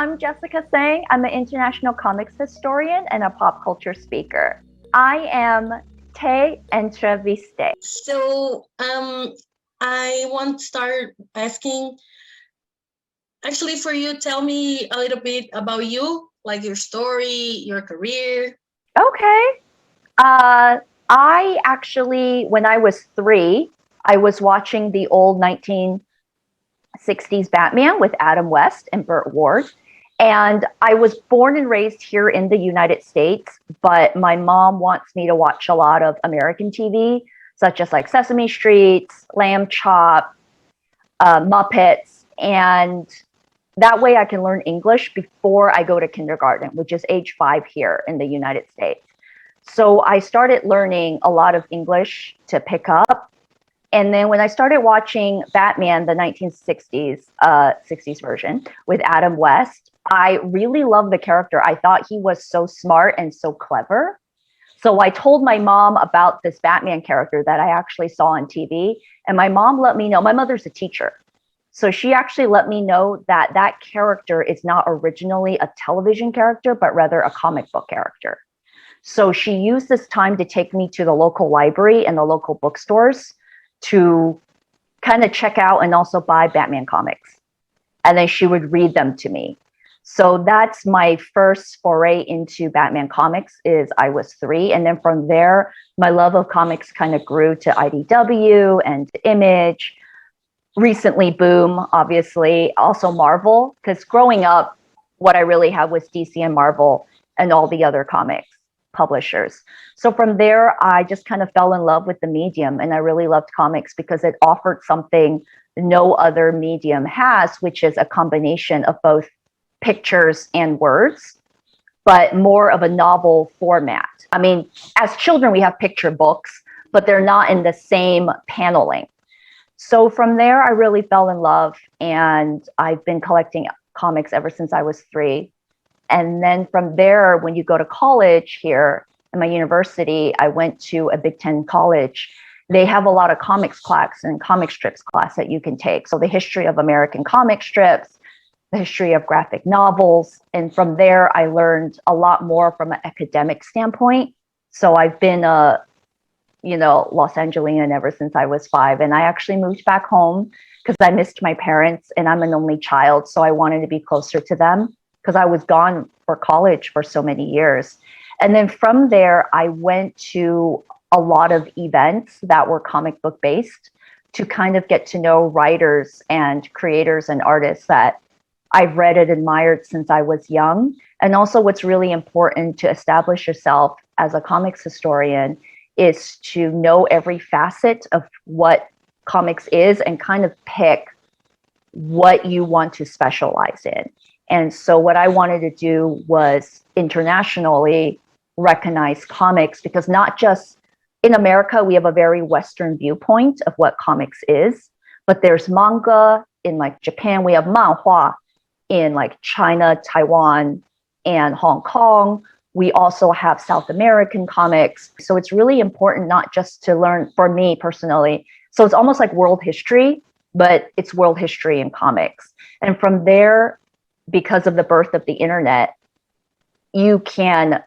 I'm Jessica Tseang. I'm an international comics historian and a pop culture speaker. I am Entrevistei. I want to start asking, actually, for you, tell me a little bit about you, like your story, your career. Okay. I actually, when I was 3, I was watching the old 1960s Batman with Adam West and Burt Ward. And I was born and raised here in the United States, but my mom wants me to watch a lot of American TV, such as like Sesame Street, Lamb Chop, Muppets, and that way I can learn English before I go to kindergarten, which is age 5 here in the United States. So I started learning a lot of English to pick up. And then when I started watching Batman, the 1960s, 60s version with Adam West, I really loved the character. I thought he was so smart and so clever. So I told my mom about this Batman character that I actually saw on TV. And my mom let me know, my mother's a teacher. So she actually let me know that that character is not originally a television character, but rather a comic book character. So she used this time to take me to the local library and the local bookstores to kind of check out and also buy Batman comics. And then she would read them to me. So that's my first foray into Batman comics is I was 3. And then from there, my love of comics kind of grew to IDW and Image. Recently, Boom, obviously, also Marvel, because growing up, what I really had was DC and Marvel and all the other comics publishers. So from there, I just kind of fell in love with the medium, and I really loved comics because it offered something no other medium has, which is a combination of both pictures and words, but more of a novel format. I mean, as children, we have picture books, but they're not in the same paneling. So from there, I really fell in love, and I've been collecting comics ever since I was 3. And then from there, when you go to college here in my university, I went to a Big Ten college. They have a lot of comics class and comic strips class that you can take. So the history of American comic strips, the history of graphic novels. And from there, I learned a lot more from an academic standpoint. So I've been a Los Angelian ever since I was 5. And I actually moved back home because I missed my parents and I'm an only child. So I wanted to be closer to them because I was gone for college for so many years. And then from there, I went to a lot of events that were comic book based to kind of get to know writers and creators and artists that I've read and admired since I was young. And also what's really important to establish yourself as a comics historian is to know every facet of what comics is and kind of pick what you want to specialize in. And so what I wanted to do was internationally recognize comics, because not just in America, we have a very Western viewpoint of what comics is, but there's manga in like Japan, we have manhwa in like China, Taiwan, and Hong Kong. We also have South American comics. So it's really important not just to learn, for me personally. So it's almost like world history, but it's world history in comics. And from there, because of the birth of the internet, you can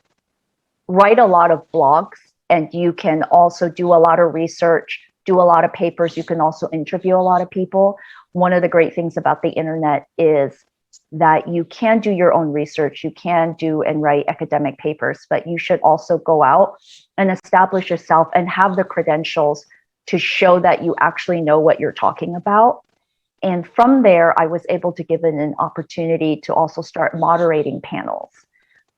write a lot of blogs and you can also do a lot of research, do a lot of papers. You can also interview a lot of people. One of the great things about the internet is that you can do your own research, you can do and write academic papers, but you should also go out and establish yourself and have the credentials to show that you actually know what you're talking about. And from there, I was able to give it an opportunity to also start moderating panels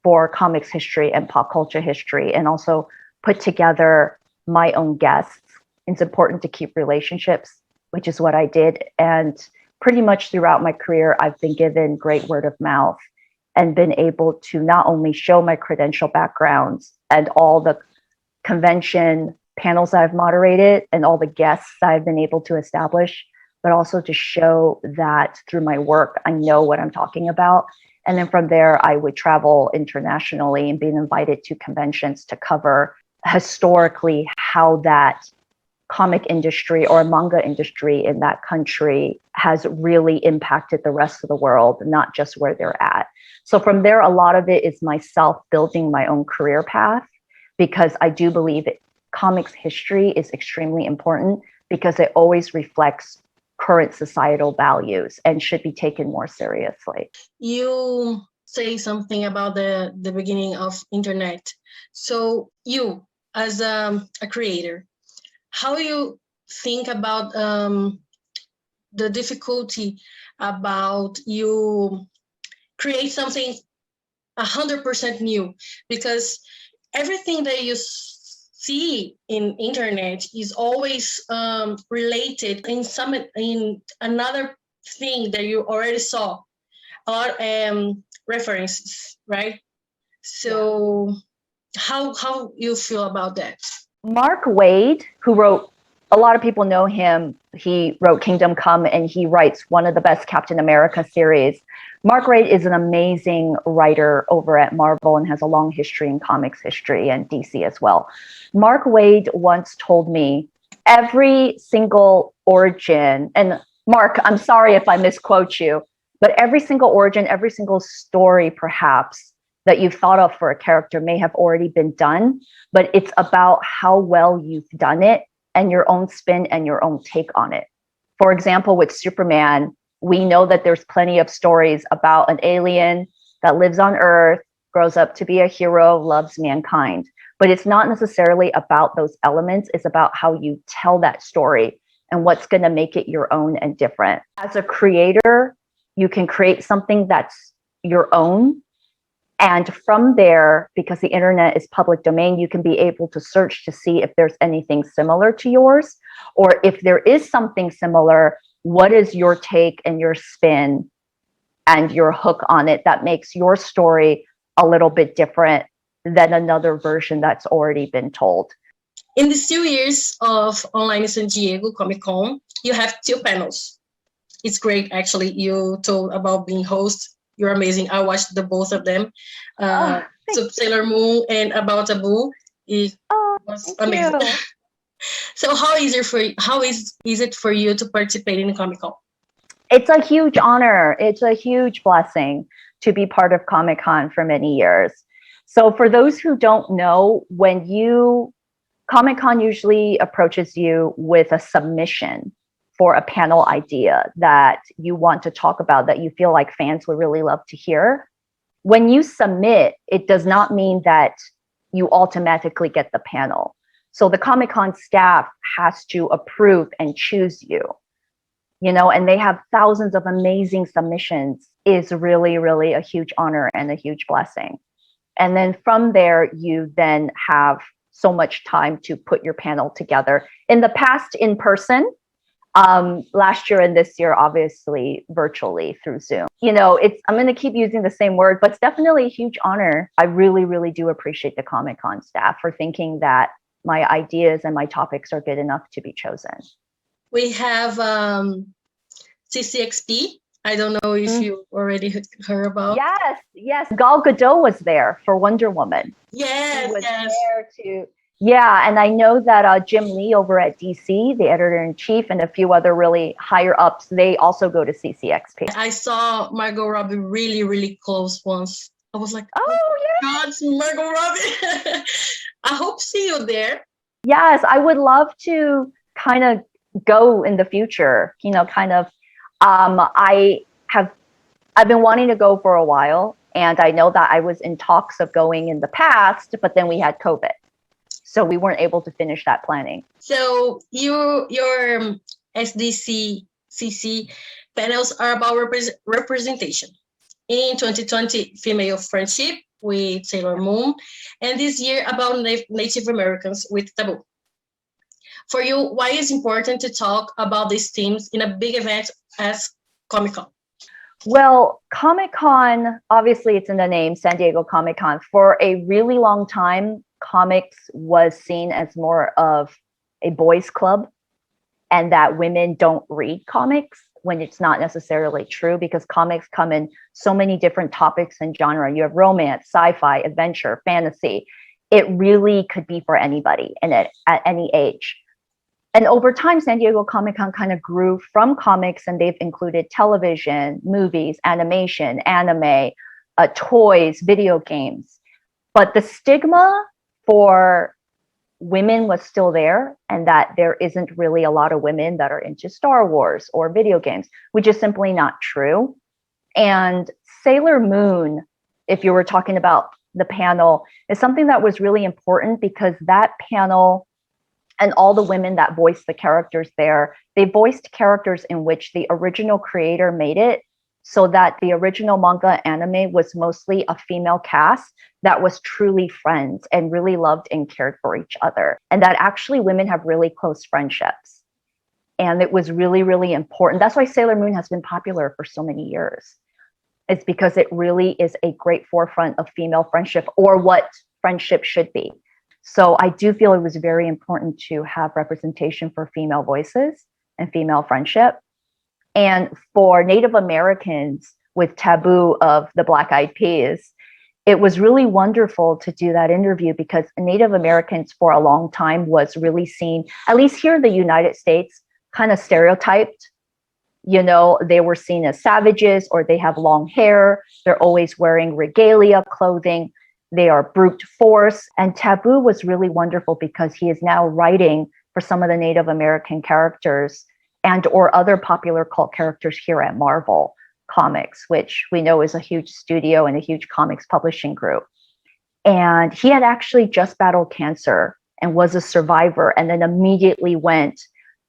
for comics history and pop culture history, and also put together my own guests. It's important to keep relationships, which is what I did. And pretty much throughout my career, I've been given great word of mouth and been able to not only show my credential backgrounds and all the convention panels that I've moderated and all the guests that I've been able to establish, but also to show that through my work, I know what I'm talking about. And then from there, I would travel internationally and being invited to conventions to cover historically how that comic industry or manga industry in that country has really impacted the rest of the world, not just where they're at. So from there, a lot of it is myself building my own career path, because I do believe comics history is extremely important because it always reflects current societal values and should be taken more seriously. You say something about the beginning of internet. So you, as a creator, how you think about the difficulty about you create something 100% new, because everything that you see in internet is always related in another thing that you already saw, or references, right? So how you feel about that? Mark Waid, who wrote, a lot of people know him, he wrote Kingdom Come, and he writes one of the best Captain America series. Mark Waid is an amazing writer over at Marvel and has a long history in comics history and DC as well. Mark Waid once told me every single origin, and Mark, I'm sorry if I misquote you, but every single origin, every single story perhaps that you've thought of for a character may have already been done, but it's about how well you've done it and your own spin and your own take on it. For example, with Superman, we know that there's plenty of stories about an alien that lives on Earth, grows up to be a hero, loves mankind. But it's not necessarily about those elements. It's about how you tell that story and what's going to make it your own and different. As a creator, you can create something that's your own. And from there, because the internet is public domain, you can be able to search to see if there's anything similar to yours, or if there is something similar, what is your take and your spin and your hook on it that makes your story a little bit different than another version that's already been told. In these 2 years of online San Diego Comic Con, you have 2 panels. It's great, actually. You told about being host. You're amazing. I watched the both of them. So Sailor Moon and About Taboo. It was amazing. So how is it for you to participate in Comic Con? It's a huge honor. It's a huge blessing to be part of Comic Con for many years. So for those who don't know, Comic Con usually approaches you with a submission for a panel idea that you want to talk about, that you feel like fans would really love to hear. When you submit, it does not mean that you automatically get the panel. So the Comic-Con staff has to approve and choose you, and they have thousands of amazing submissions. Is really, really a huge honor and a huge blessing. And then from there, you then have so much time to put your panel together. In the past, in person, last year and this year, obviously virtually through Zoom. I'm going to keep using the same word, but it's definitely a huge honor. I really, really do appreciate the Comic-Con staff for thinking that my ideas and my topics are good enough to be chosen. We have CCXP. I don't know if you already heard about. Yes. Gal Gadot was there for Wonder Woman. Yes. Yeah, and I know that Jim Lee over at DC, the editor-in-chief, and a few other really higher ups, they also go to CCXP. I saw Margot Robbie really, really close once. I was like, yeah. God, Margot Robbie. I hope to see you there. Yes, I would love to kind of go in the future. I've been wanting to go for a while, and I know that I was in talks of going in the past, but then we had COVID. So we weren't able to finish that planning. So your SDCCC panels are about representation. In 2020, female friendship with Sailor Moon, and this year about Native Americans with Taboo. For you, why is it important to talk about these themes in a big event as Comic-Con? Well, Comic-Con, obviously it's in the name, San Diego Comic-Con. For a really long time, comics was seen as more of a boys' club, and that women don't read comics, when it's not necessarily true, because comics come in so many different topics and genre. You have romance, sci-fi, adventure, fantasy. It really could be for anybody and at any age. And over time, San Diego Comic-Con kind of grew from comics, and they've included television, movies, animation, anime, toys, video games. But the stigma for women was still there, and that there isn't really a lot of women that are into Star Wars or video games, which is simply not true. And Sailor Moon, if you were talking about the panel, is something that was really important because that panel and all the women that voiced the characters there, they voiced characters in which the original creator made it so that the original manga anime was mostly a female cast that was truly friends and really loved and cared for each other. And that actually women have really close friendships. And it was really, really important. That's why Sailor Moon has been popular for so many years. It's because it really is a great forefront of female friendship, or what friendship should be. So I do feel it was very important to have representation for female voices and female friendship. And for Native Americans with Taboo of the Black Eyed Peas, it was really wonderful to do that interview because Native Americans for a long time was really seen, at least here in the United States, kind of stereotyped. You know, they were seen as savages, or they have long hair. They're always wearing regalia clothing. They are brute force. And Taboo was really wonderful because he is now writing for some of the Native American characters and or other popular cult characters here at Marvel Comics, which we know is a huge studio and a huge comics publishing group. And he had actually just battled cancer and was a survivor, and then immediately went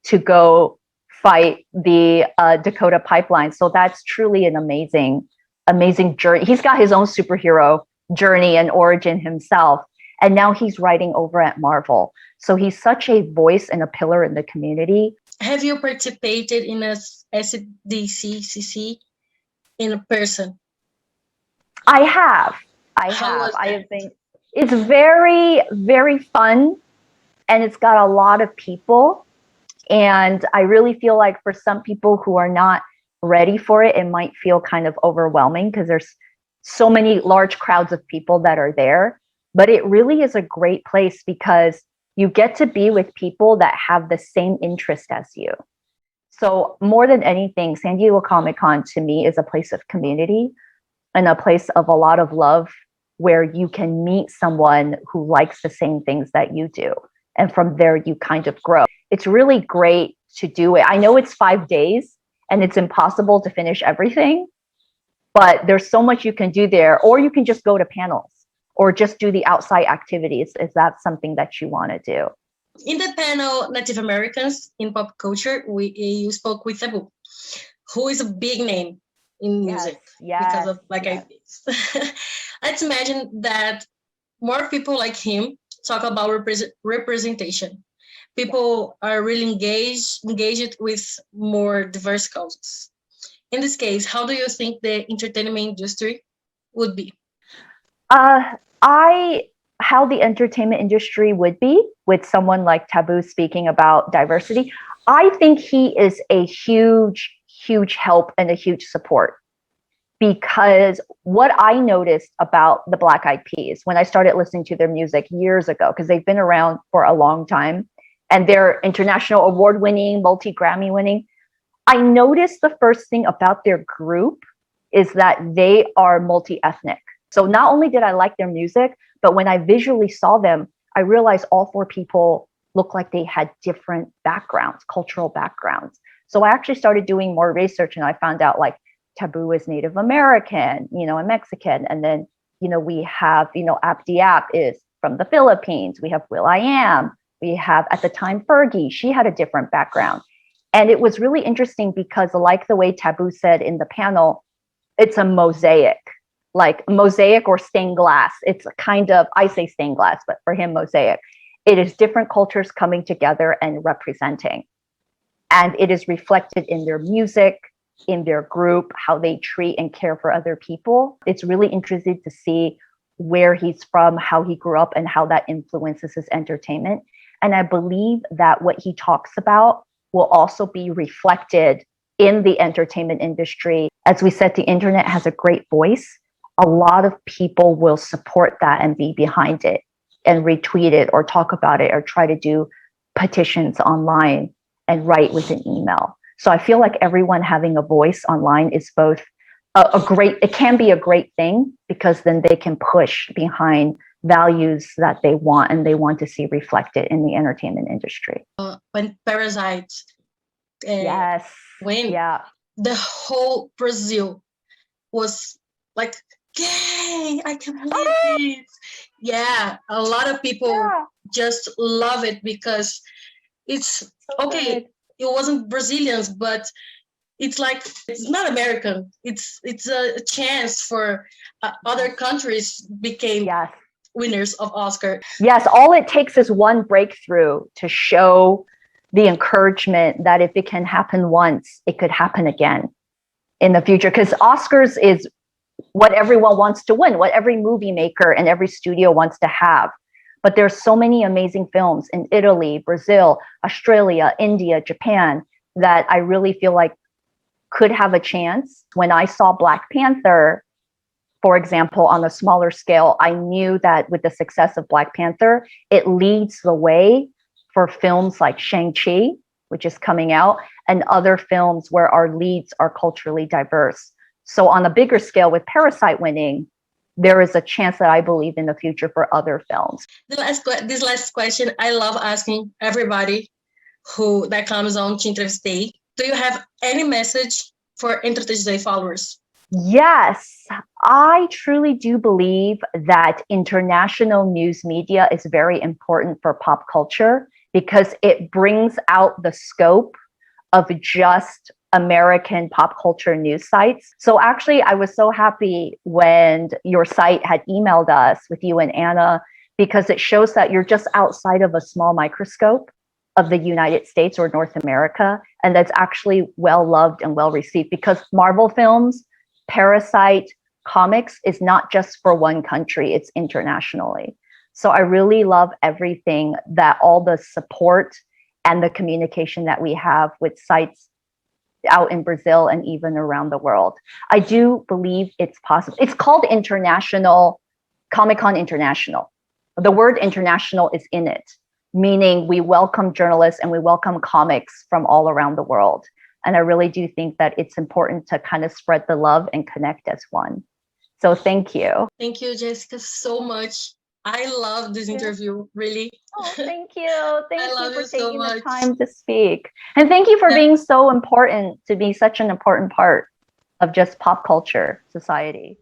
to go fight the Dakota pipeline. So that's truly an amazing, amazing journey. He's got his own superhero journey and origin himself. And now he's writing over at Marvel. So he's such a voice and a pillar in the community. Have you participated in a SDCCC in person? I have. I have been. It's very, very fun, and it's got a lot of people. And I really feel like for some people who are not ready for it, it might feel kind of overwhelming because there's so many large crowds of people that are there. But it really is a great place because you get to be with people that have the same interest as you. So more than anything, San Diego Comic-Con to me is a place of community and a place of a lot of love where you can meet someone who likes the same things that you do. And from there, you kind of grow. It's really great to do it. I know it's 5 days and it's impossible to finish everything, but there's so much you can do there, or you can just go to panels or just do the outside activities if that's something that you want to do. In the panel, Native Americans in pop culture, you spoke with Taboo, who is a big name in music because of Black Eyed Peas. Let's imagine that more people like him talk about representation. People are really engaged with more diverse causes. In this case, how do you think the entertainment industry would be? How the entertainment industry would be with someone like Taboo speaking about diversity, I think he is a huge, huge help and a huge support. Because what I noticed about the Black Eyed Peas when I started listening to their music years ago, because they've been around for a long time and they're international award-winning, multi-Grammy winning, I noticed the first thing about their group is that they are multi-ethnic. So not only did I like their music, but when I visually saw them, I realized all 4 people looked like they had different backgrounds, cultural backgrounds. So I actually started doing more research and I found out like Taboo is Native American, and Mexican. And then, we have, Abdi App is from the Philippines. We have will.i.am. We have, at the time, Fergie. She had a different background. And it was really interesting because like the way Taboo said in the panel, it's a mosaic, like mosaic or stained glass. It's a kind of, I say stained glass, but for him, mosaic. It is different cultures coming together and representing. And it is reflected in their music, in their group, how they treat and care for other people. It's really interesting to see where he's from, how he grew up, and how that influences his entertainment. And I believe that what he talks about will also be reflected in the entertainment industry. As we said, the internet has a great voice. A lot of people will support that and be behind it and retweet it or talk about it or try to do petitions online and write with an email. So I feel like everyone having a voice online is both it can be a great thing, because then they can push behind values that they want and they want to see reflected in the entertainment industry. When Parasite Yes. went, Yeah. the whole Brazil was like, yay, I can believe it. Yeah, a lot of people just love it because it's okay. Good. It wasn't Brazilians, but it's like, it's not American. It's a chance for other countries became winners of Oscar. Yes, all it takes is one breakthrough to show the encouragement that if it can happen once, it could happen again in the future. Because Oscars is what everyone wants to win, what every movie maker and every studio wants to have. But there's so many amazing films in Italy, Brazil, Australia, India, Japan that I really feel like could have a chance. When I saw Black Panther, for example, on a smaller scale, I knew that with the success of Black Panther, it leads the way for films like Shang-Chi, which is coming out, and other films where our leads are culturally diverse. So on a bigger scale, with Parasite winning, there is a chance that I believe in the future for other films. This last question, I love asking everybody that comes on to Entrevistei. Do you have any message for Entretetizei followers? Yes, I truly do believe that international news media is very important for pop culture, because it brings out the scope of just American pop culture news sites. So actually, I was so happy when your site had emailed us with you and Anna, because it shows that you're just outside of a small microscope of the United States or North America, and that's actually well loved and well received, because Marvel films, Parasite, comics is not just for one country, it's internationally. So I really love everything, that all the support and the communication that we have with sites out in Brazil and even around the world. I do believe it's possible. It's called International Comic-Con International. The word international is in it, meaning we welcome journalists and we welcome comics from all around the world. And I really do think that it's important to kind of spread the love and connect as one. So thank you. Thank you, Jessica, so much. I love this interview, really. Oh, thank you. Thank you for taking so the time to speak. And thank you for being so important, to be such an important part of just pop culture society.